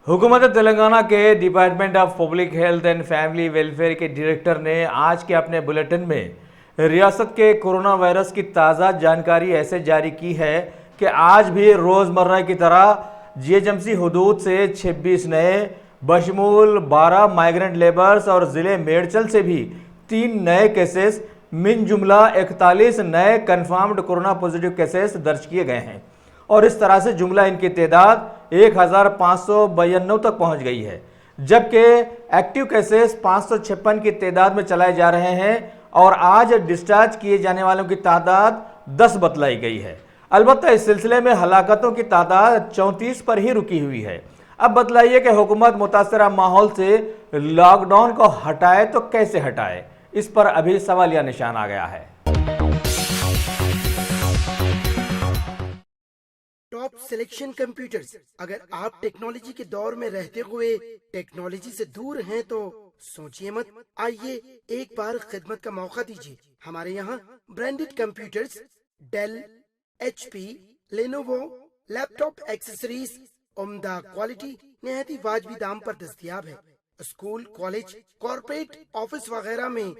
हुकूमत तेलंगाना के department of public health and family welfare के डायरेक्टर ने आज के अपने बुलेटिन में रियासत के कोरोना वायरस की ताज़ा जानकारी ऐसे जारी की है कि आज भी रोज़मर्रा की तरह जीएचएमसी हदूद से 26 नए बशमूल 12 माइग्रेंट लेबर्स और ज़िले मेडचल से भी 3 नए केसेस मिन जुमला 41 नए कन्फर्म्ड कोरोना पॉजिटिव केसेस दर्ज किए गए हैं और इस तरह से जुमला इनकी तादाद 1592 तक पहुंच गई है, जबकि एक्टिव केसेस 556 की तादाद में चलाए जा रहे हैं और आज डिस्चार्ज किए जाने वालों की तादाद 10 बतलाई गई है। अलबत्ता इस सिलसिले में हलाकतों की तादाद 34 पर ही रुकी हुई है। अब बतलाइए कि हुकूमत मुतासरा माहौल से लॉकडाउन को हटाए तो कैसे हटाए, इस पर अभी सवालिया निशान आ गया है। Top selection computers. अगर आप टेक्नोलॉजी के दौर में रहते हुए टेक्नोलॉजी से दूर हैं तो सोचिए मत, आइए एक बार खिदमत का मौका दीजिए। हमारे यहाँ branded computers Dell, HP, Lenovo, laptop accessories उम्दा क्वालिटी निहायत ही वाजबी दाम पर दस्तयाब है। स्कूल, कॉलेज, कॉर्पोरेट ऑफिस वगैरह में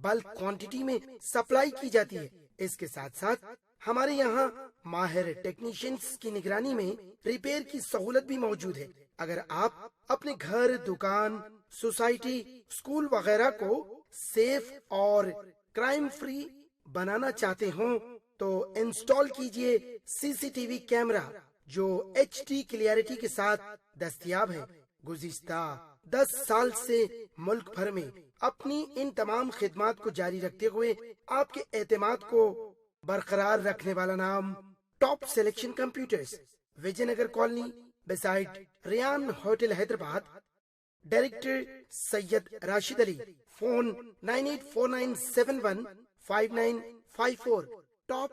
बल्क क्वांटिटी में सप्लाई की जाती है। इसके साथ साथ हमारे यहाँ माहिर टेक्नीशियंस की निगरानी में रिपेयर की सहूलत भी मौजूद है। अगर आप अपने घर, दुकान, सोसाइटी, स्कूल वगैरह को सेफ और क्राइम फ्री बनाना चाहते हो तो इंस्टॉल कीजिए CCTV कैमरा जो HD क्लियरिटी के साथ दस्तयाब है। गुज़िश्ता 10 साल से मुल्क भर में अपनी इन तमाम खिदमात को जारी रखते हुए आपके एतमाद को बरकरार रखने वाला नाम top selection computers, Vijayanagar colony beside Riyan hotel Hyderabad. Director Syed Rashid Ali. Phone 9849715954। Top